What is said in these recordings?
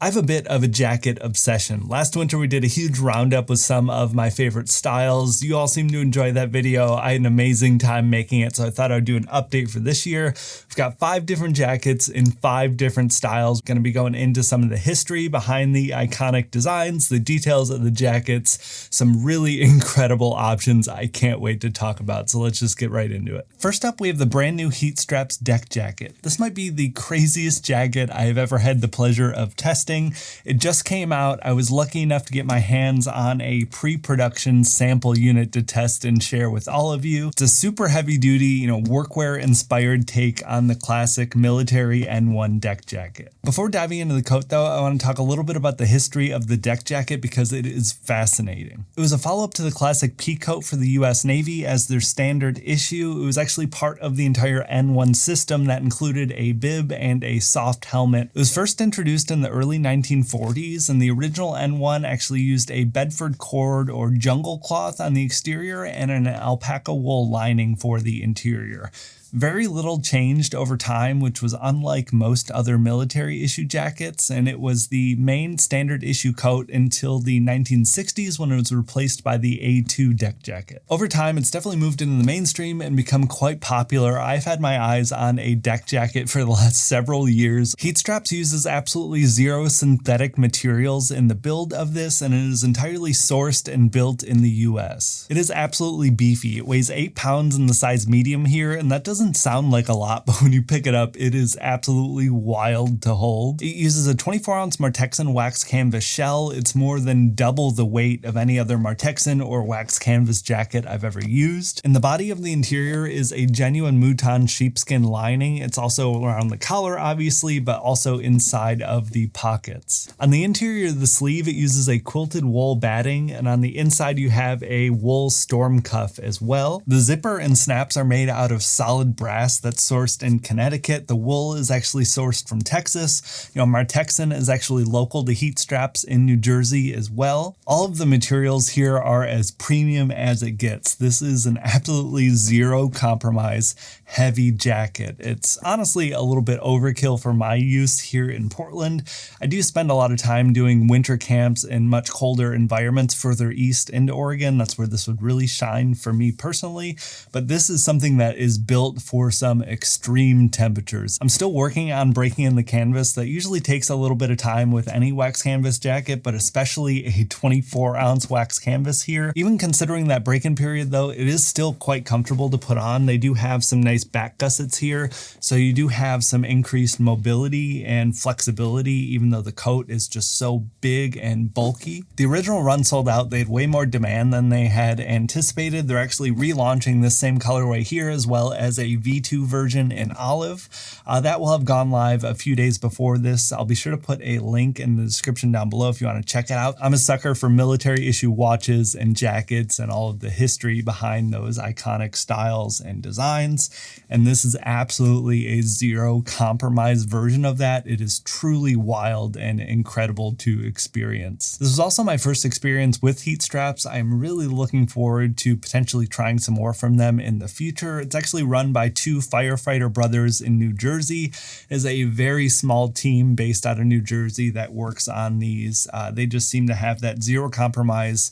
I have a bit of a jacket obsession. Last winter we did a huge roundup with some of my favorite styles. You all seemed to enjoy that video. I had an amazing time making it, so I thought I'd do an update for this year. We've got 5 different jackets in 5 different styles. Going to be going into some of the history behind the iconic designs, the details of the jackets, some really incredible options I can't wait to talk about. So let's just get right into it. First up, we have the brand new Heat Straps deck jacket. This might be the craziest jacket I have ever had the pleasure of testing. It just came out. I was lucky enough to get my hands on a pre-production sample unit to test and share with all of you. It's a super heavy duty, workwear inspired take on the classic military N1 deck jacket. Before diving into the coat though, I want to talk a little bit about the history of the deck jacket because it is fascinating. It was a follow-up to the classic Peacoat for the US Navy as their standard issue. It was actually part of the entire N1 system that included a bib and a soft helmet. It was first introduced in the early 1940s, and the original N1 actually used a Bedford cord or jungle cloth on the exterior and an alpaca wool lining for the interior. Very little changed over time, which was unlike most other military issue jackets, and it was the main standard issue coat until the 1960s when it was replaced by the A2 deck jacket. Over time, it's definitely moved into the mainstream and become quite popular. I've had my eyes on a deck jacket for the last several years. Heat Straps uses absolutely zero synthetic materials in the build of this, and it is entirely sourced and built in the US. It is absolutely beefy. It weighs 8 pounds in the size medium here, and that doesn't sound like a lot, but when you pick it up, it is absolutely wild to hold. It uses a 24-ounce Martexin wax canvas shell. It's more than double the weight of any other Martexin or wax canvas jacket I've ever used. And the body of the interior is a genuine mouton sheepskin lining. It's also around the collar, obviously, but also inside of the pockets. On the interior of the sleeve, it uses a quilted wool batting, and on the inside you have a wool storm cuff as well. The zipper and snaps are made out of solid brass that's sourced in Connecticut. The wool is actually sourced from Texas. Martexin is actually local to Heat Straps in New Jersey as well. All of the materials here are as premium as it gets. This is an absolutely zero compromise heavy jacket. It's honestly a little bit overkill for my use here in Portland. I do spend a lot of time doing winter camps in much colder environments further east into Oregon. That's where this would really shine for me personally, but this is something that is built for some extreme temperatures. I'm still working on breaking in the canvas. That usually takes a little bit of time with any wax canvas jacket, but especially a 24-ounce wax canvas here. Even considering that break-in period though, it is still quite comfortable to put on. They do have some nice back gussets here, so you do have some increased mobility and flexibility even though the coat is just so big and bulky. The original run sold out. They had way more demand than they had anticipated. They're actually relaunching this same colorway here as well as a V2 version in olive. That will have gone live a few days before this. I'll be sure to put a link in the description down below if you want to check it out. I'm a sucker for military issue watches and jackets and all of the history behind those iconic styles and designs, and this is absolutely a zero compromise version of that. It is truly wild and incredible to experience. This was also my first experience with Heat Straps. I'm really looking forward to potentially trying some more from them in the future. It's actually run by 2 firefighter brothers in New Jersey. It is a very small team based out of New Jersey that works on these. They just seem to have that zero compromise,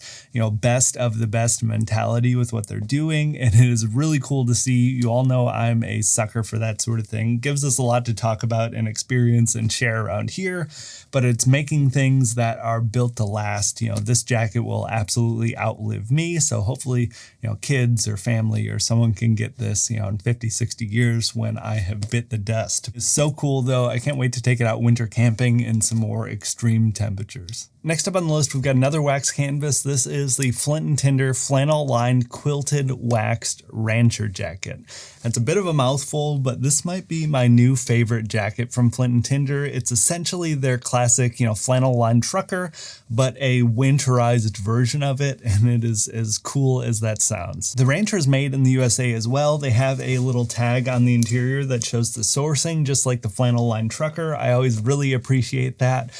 best of the best mentality with what they're doing, and it is really cool to see. You all know I'm a sucker for that sort of thing. It gives us a lot to talk about and experience and share around here, but it's making things that are built to last. This jacket will absolutely outlive me, so hopefully, kids or family or someone can get this, in 50, 60 years when I have bit the dust. It's so cool though. I can't wait to take it out winter camping in some more extreme temperatures. Next up on the list, we've got another wax canvas. This is the Flint and Tinder Flannel-Lined Quilted Waxed Rancher Jacket. It's a bit of a mouthful, but this might be my new favorite jacket from Flint and Tinder. It's essentially their classic, flannel-lined trucker, but a winterized version of it, and it is as cool as that sounds. The Rancher is made in the USA as well. They have a little tag on the interior that shows the sourcing, just like the flannel-lined trucker. I always really appreciate that.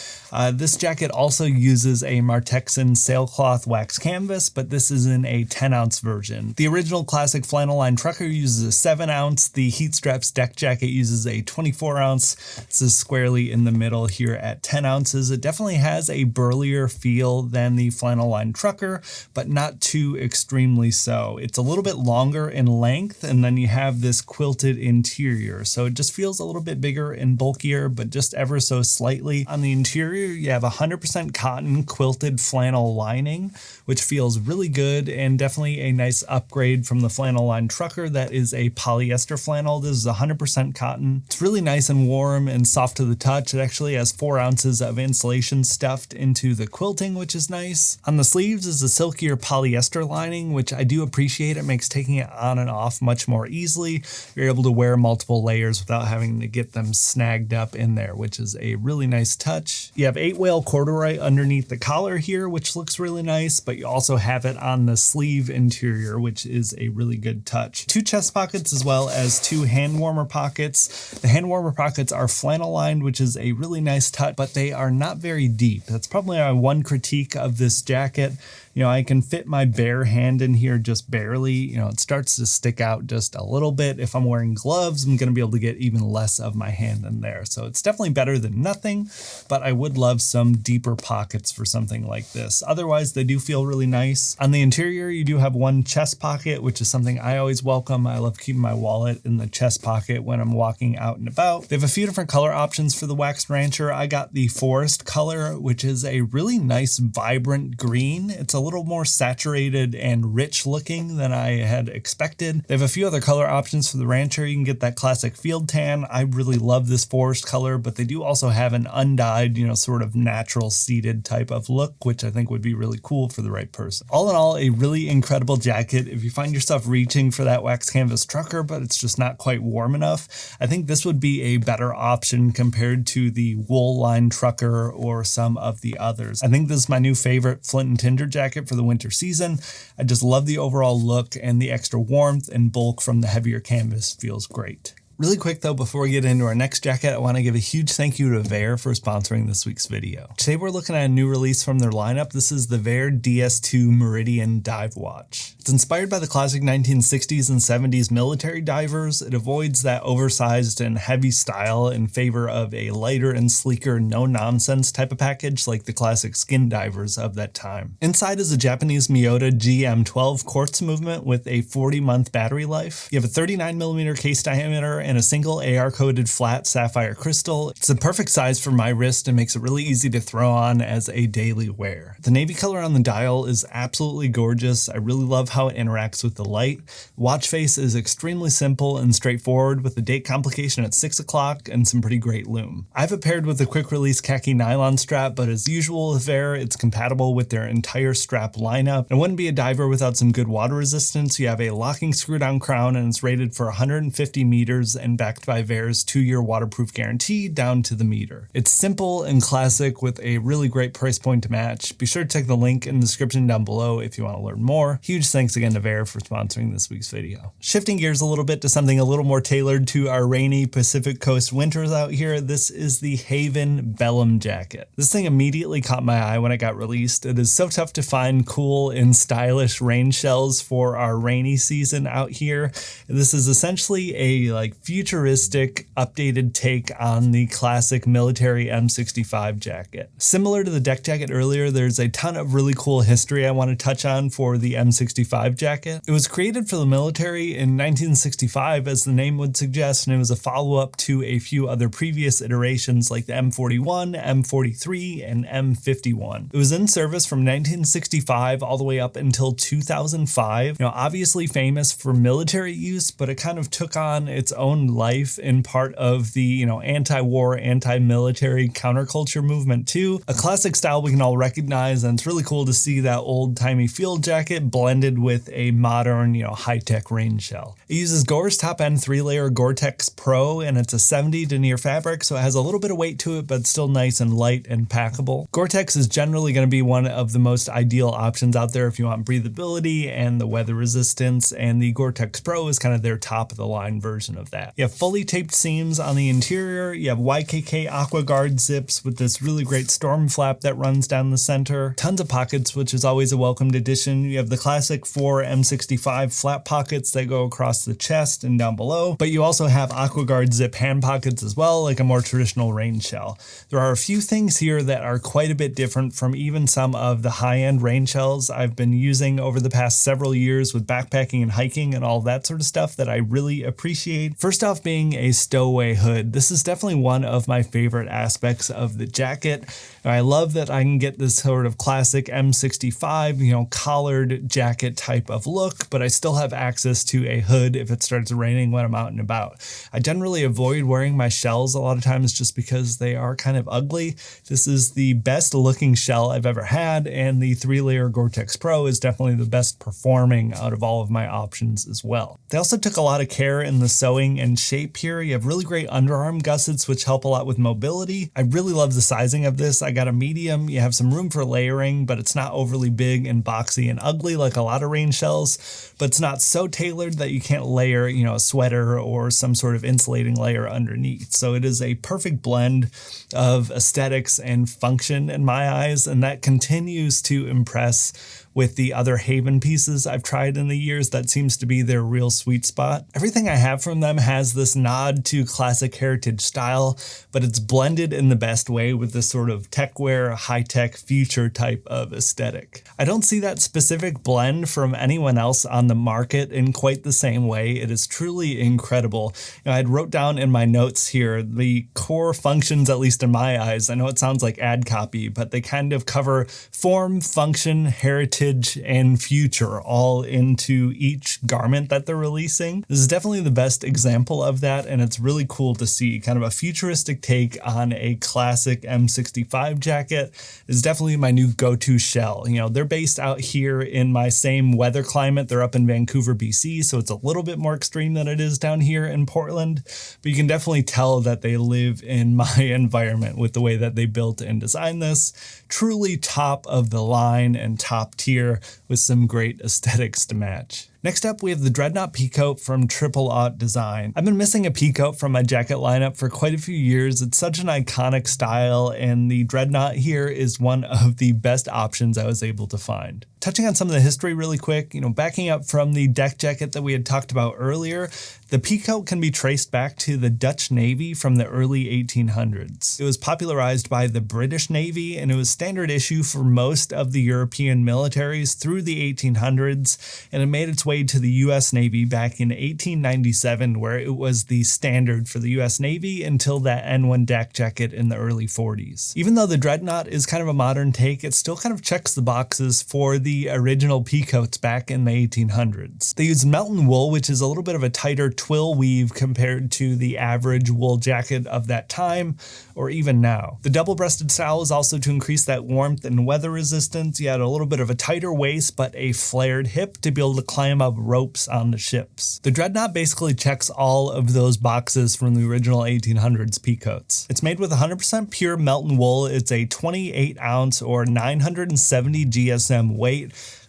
This jacket also uses a Martexin sailcloth wax canvas, but this is in a 10-ounce version. The original classic Flannel-Lined trucker uses a 7 ounce. The Heat Straps deck jacket uses a 24 ounce. This is squarely in the middle here at 10 ounces. It definitely has a burlier feel than the Flannel-Lined trucker, but not too extremely so. It's a little bit longer in length, and then you have this quilted interior. So it just feels a little bit bigger and bulkier, but just ever so slightly. On the interior, you have 100% cotton quilted flannel lining, which feels really good and definitely a nice upgrade from the Flannel-Lined trucker that is a polyester flannel. This is 100% cotton. It's really nice and warm and soft to the touch. It actually has 4 ounces of insulation stuffed into the quilting, which is nice. On the sleeves is a silkier polyester lining, which I do appreciate. It makes taking it on and off much more easily. You're able to wear multiple layers without having to get them snagged up in there, which is a really nice touch. You have 8-wale corduroy underneath the collar here, which looks really nice, but you also have it on the sleeve interior, which is a really good touch. 2 chest pockets as well as 2 hand warmer pockets. The hand warmer pockets are flannel lined, which is a really nice touch, but they are not very deep. That's probably my one critique of this jacket. You know, I can fit my bare hand in here just barely. You know, it starts to stick out just a little bit. If I'm wearing gloves, I'm going to be able to get even less of my hand in there. So it's definitely better than nothing, but I would love some deeper pockets for something like this. Otherwise, they do feel really nice. On the interior, you do have 1 chest pocket, which is something I always welcome. I love keeping my wallet in the chest pocket when I'm walking out and about. They have a few different color options for the Waxed Rancher. I got the forest color, which is a really nice, vibrant green. It's a little more saturated and rich looking than I had expected. They have a few other color options for the Rancher. You can get that classic field tan. I really love this forest color, but they do also have an undyed, you know, sort of natural seeded type of look, which I think would be really cool for the right person. All in all, a really incredible jacket. If you find yourself reaching for that wax canvas trucker, but it's just not quite warm enough, I think this would be a better option compared to the wool lined trucker or some of the others. I think this is my new favorite Flint and Tinder jacket for the winter season. I just love the overall look, and the extra warmth and bulk from the heavier canvas feels great. Really quick though, before we get into our next jacket, I want to give a huge thank you to VAER for sponsoring this week's video. Today we're looking at a new release from their lineup. This is the VAER DS2 Meridian Dive Watch. It's inspired by the classic 1960s and 70s military divers. It avoids that oversized and heavy style in favor of a lighter and sleeker, no-nonsense type of package like the classic skin divers of that time. Inside is a Japanese Miyota GM12 quartz movement with a 40-month battery life. You have a 39mm case diameter and a single AR-coated flat sapphire crystal. It's the perfect size for my wrist and makes it really easy to throw on as a daily wear. The navy color on the dial is absolutely gorgeous. I really love how it interacts with the light. The watch face is extremely simple and straightforward with the date complication at 6 o'clock and some pretty great lume. I have it paired with a quick release khaki nylon strap, but as usual with VAER, it's compatible with their entire strap lineup. It wouldn't be a diver without some good water resistance. You have a locking screw down crown and it's rated for 150 meters and backed by VAER's 2-year waterproof guarantee down to the meter. It's simple and classic with a really great price point to match. Be sure to check the link in the description down below if you want to learn more. Huge thanks again to VAER for sponsoring this week's video. Shifting gears a little bit to something a little more tailored to our rainy Pacific Coast winters out here, this is the Haven Bellum jacket. This thing immediately caught my eye when it got released. It is so tough to find cool and stylish rain shells for our rainy season out here. This is essentially a futuristic updated take on the classic military M65 jacket. Similar to the deck jacket earlier, there's a ton of really cool history I want to touch on for the M65 jacket. It was created for the military in 1965, as the name would suggest, and it was a follow-up to a few other previous iterations like the M41, M43, and M51. It was in service from 1965 all the way up until 2005. You know, obviously famous for military use, but it kind of took on its own life in part of the, you know, anti-war, anti-military counterculture movement too. A classic style we can all recognize, and it's really cool to see that old-timey field jacket blended with a modern, you know, high-tech rain shell. It uses Gore's top-end 3-layer Gore-Tex Pro, and it's a 70 denier fabric, so it has a little bit of weight to it, but it's still nice and light and packable. Gore-Tex is generally going to be one of the most ideal options out there if you want breathability and the weather resistance, and the Gore-Tex Pro is kind of their top-of-the-line version of that. that. You have fully taped seams on the interior. You have YKK Aqua Guard zips with this really great storm flap that runs down the center. Tons of pockets, which is always a welcomed addition. You have the classic 4 M65 flap pockets that go across the chest and down below, but you also have Aqua Guard zip hand pockets as well, like a more traditional rain shell. There are a few things here that are quite a bit different from even some of the high-end rain shells I've been using over the past several years with backpacking and hiking and all that sort of stuff that I really appreciate. First off being a stowaway hood. This is definitely one of my favorite aspects of the jacket. I love that I can get this sort of classic M65, collared jacket type of look, but I still have access to a hood if it starts raining when I'm out and about. I generally avoid wearing my shells a lot of times just because they are kind of ugly. This is the best looking shell I've ever had, and the 3-layer Gore-Tex Pro is definitely the best performing out of all of my options as well. They also took a lot of care in the sewing and shape here. You have really great underarm gussets, which help a lot with mobility. I really love the sizing of this. I got a medium. You have some room for layering, but it's not overly big and boxy and ugly like a lot of rain shells, but it's not so tailored that you can't layer, a sweater or some sort of insulating layer underneath. So it is a perfect blend of aesthetics and function in my eyes, and that continues to impress with the other Haven pieces I've tried in the years. That seems to be their real sweet spot. Everything I have from them has this nod to classic heritage style, but it's blended in the best way with this sort of techwear, high-tech future type of aesthetic. I don't see that specific blend from anyone else on the market in quite the same way. It is truly incredible. I had wrote down in my notes here the core functions, at least in my eyes. I know it sounds like ad copy, but they kind of cover form, function, heritage, and future all into each garment that they're releasing. This is definitely the best example of that, and it's really cool to see kind of a futuristic take on a classic M65 jacket. Is definitely my new go-to shell. They're based out here in my same weather climate. They're up in Vancouver, BC, so it's a little bit more extreme than it is down here in Portland, but you can definitely tell that they live in my environment with the way that they built and designed this. Truly top of the line and top tier with some great aesthetics to match. Next up, we have the Dreadnaught Peacoat from Aught Design. I've been missing a Peacoat from my jacket lineup for quite a few years. It's such an iconic style, and the Dreadnaught here is one of the best options I was able to find. Touching on some of the history really quick, backing up from the deck jacket that we had talked about earlier, the Peacoat can be traced back to the Dutch Navy from the early 1800s. It was popularized by the British Navy, and it was standard issue for most of the European militaries through the 1800s, and it made its way to the US Navy back in 1897, where it was the standard for the US Navy until that N1 deck jacket in the early 40s. Even though the Dreadnaught is kind of a modern take, it still kind of checks the boxes for the original Peacoats back in the 1800s. They used Melton wool, which is a little bit of a tighter twill weave compared to the average wool jacket of that time, or even now. The double-breasted style is also to increase that warmth and weather resistance. You had a little bit of a tighter waist, but a flared hip to be able to climb up ropes on the ships. The Dreadnaught basically checks all of those boxes from the original 1800s Peacoats. It's made with 100% pure Melton wool. It's a 28 ounce or 970 GSM weight.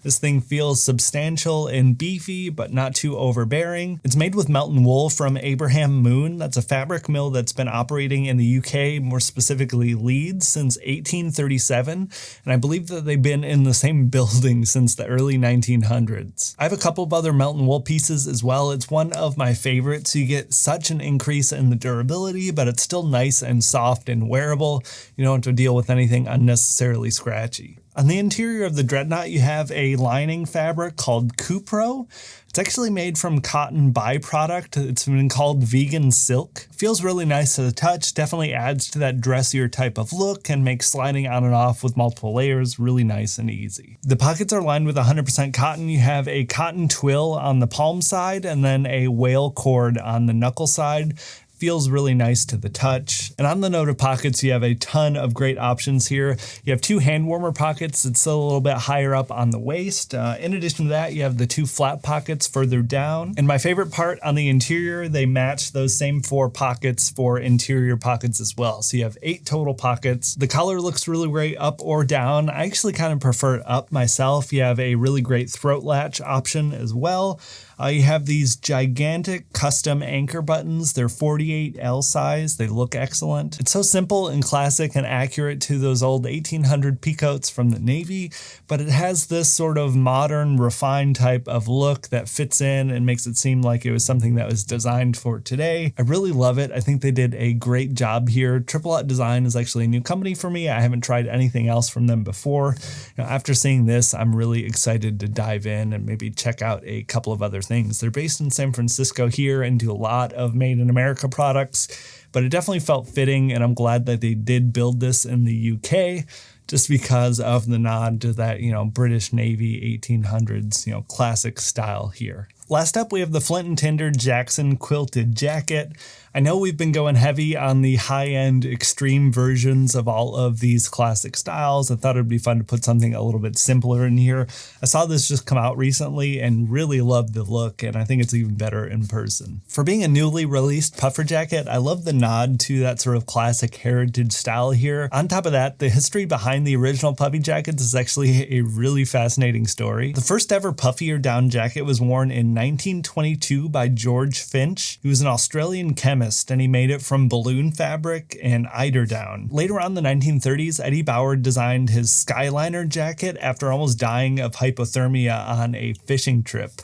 This thing feels substantial and beefy, but not too overbearing. It's made with Melton wool from Abraham Moon. That's a fabric mill that's been operating in the UK, more specifically Leeds, since 1837. And I believe that they've been in the same building since the early 1900s. I have a couple of other Melton wool pieces as well. It's one of my favorites. You get such an increase in the durability, but it's still nice and soft and wearable. You don't have to deal with anything unnecessarily scratchy. On the interior of the Dreadnaught, you have a lining fabric called Cupro. It's actually made from cotton byproduct. It's been called vegan silk. Feels really nice to the touch, definitely adds to that dressier type of look and makes sliding on and off with multiple layers really nice and easy. The pockets are lined with 100% cotton. You have a cotton twill on the palm side and then a whale cord on the knuckle side. Feels really nice to the touch. And on the note of pockets, you have a ton of great options here. You have 2 hand warmer pockets. It's still a little bit higher up on the waist. In addition to that, you have the 2 flat pockets further down. And my favorite part on the interior, they match those same 4 pockets for interior pockets as well. So you have 8 total pockets. The collar looks really great up or down. I actually kind of prefer it up myself. You have a really great throat latch option as well. You have these gigantic custom anchor buttons. They're 48L size. They look excellent. It's so simple and classic and accurate to those old 1800 Peacoats from the Navy, but it has this sort of modern, refined type of look that fits in and makes it seem like it was something that was designed for today. I really love it. I think they did a great job here. Aught Design is actually a new company for me. I haven't tried anything else from them before. After seeing this, I'm really excited to dive in and maybe check out a couple of other things. They're based in San Francisco here and do a lot of made in America products, but it definitely felt fitting, and I'm glad that they did build this in the UK just because of the nod to that, British Navy 1800s, classic style here. Last up, we have the Flint and Tinder Jackson Quilted Jacket. I know we've been going heavy on the high-end extreme versions of all of these classic styles. I thought it'd be fun to put something a little bit simpler in here. I saw this just come out recently and really loved the look, and I think it's even better in person. For being a newly released puffer jacket, I love the nod to that sort of classic heritage style here. On top of that, the history behind the original puffy jackets is actually a really fascinating story. The first ever puffier down jacket was worn in 1922 by George Finch. He was an Australian chemist, and he made it from balloon fabric and eiderdown. Later on in the 1930s, Eddie Bauer designed his Skyliner jacket after almost dying of hypothermia on a fishing trip.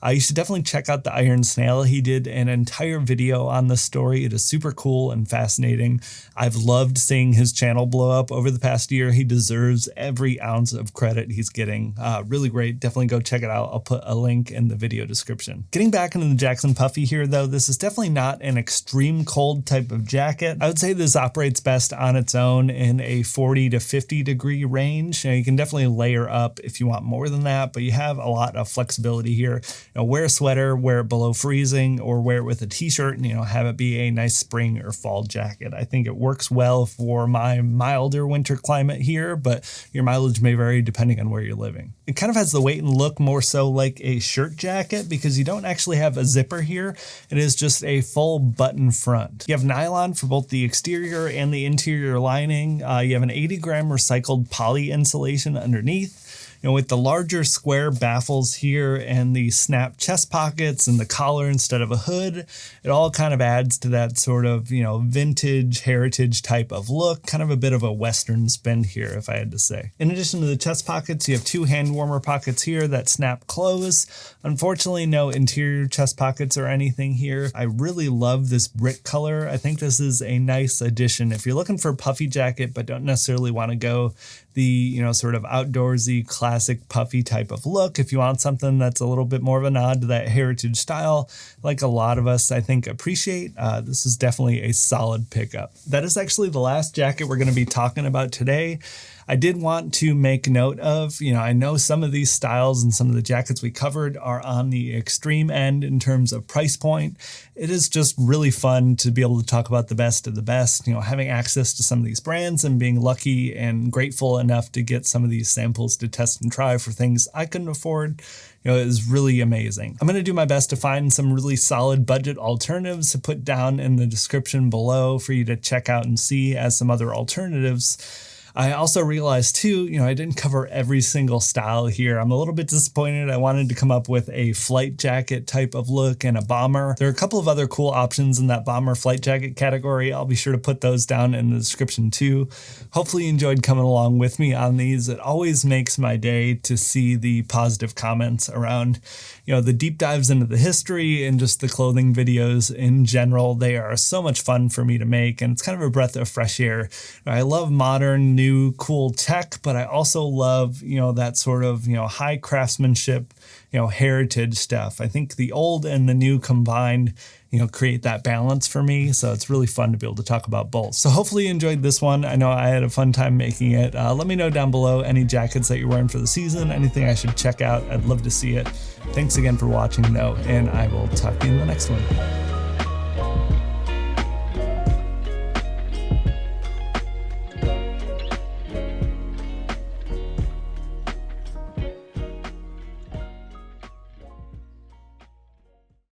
You should definitely check out the Iron Snail. He did an entire video on this story. It is super cool and fascinating. I've loved seeing his channel blow up over the past year. He deserves every ounce of credit he's getting. Really great. Definitely go check it out. I'll put a link in the video description. Getting back into the Jackson Puffy here though, this is definitely not an extreme cold type of jacket. I would say this operates best on its own in a 40 to 50 degree range. You can definitely layer up if you want more than that, but you have a lot of flexibility here. Wear a sweater, wear it below freezing, or wear it with a t-shirt and, have it be a nice spring or fall jacket. I think it works well for my milder winter climate here, but your mileage may vary depending on where you're living. It kind of has the weight and look more so like a shirt jacket because you don't actually have a zipper here. It is just a full button front. You have nylon for both the exterior and the interior lining. You have an 80-gram recycled poly insulation underneath. With the larger square baffles here and the snap chest pockets and the collar instead of a hood, it all kind of adds to that sort of, vintage heritage type of look, kind of a bit of a Western spin here, if I had to say. In addition to the chest pockets, you have two hand warmer pockets here that snap close. Unfortunately, no interior chest pockets or anything here. I really love this brick color. I think this is a nice addition. If you're looking for a puffy jacket, but don't necessarily want to go the, sort of outdoorsy, classic puffy type of look. If you want something that's a little bit more of a nod to that heritage style, like a lot of us, I think, appreciate, this is definitely a solid pickup. That is actually the last jacket we're going to be talking about today. I did want to make note of, I know some of these styles and some of the jackets we covered are on the extreme end in terms of price point. It is just really fun to be able to talk about the best of the best, having access to some of these brands and being lucky and grateful enough to get some of these samples to test and try for things I couldn't afford. It is really amazing. I'm going to do my best to find some really solid budget alternatives to put down in the description below for you to check out and see as some other alternatives. I also realized too, I didn't cover every single style here. I'm a little bit disappointed. I wanted to come up with a flight jacket type of look and a bomber. There are a couple of other cool options in that bomber flight jacket category. I'll be sure to put those down in the description too. Hopefully you enjoyed coming along with me on these. It always makes my day to see the positive comments around, the deep dives into the history and just the clothing videos in general. They are so much fun for me to make, and it's kind of a breath of fresh air. I love modern, new, cool tech, but I also love, that sort of, high craftsmanship, heritage stuff. I think the old and the new combined, create that balance for me. So it's really fun to be able to talk about both. So hopefully you enjoyed this one. I know I had a fun time making it. Let me know down below any jackets that you're wearing for the season, anything I should check out. I'd love to see it. Thanks again for watching though, and I will talk to you in the next one.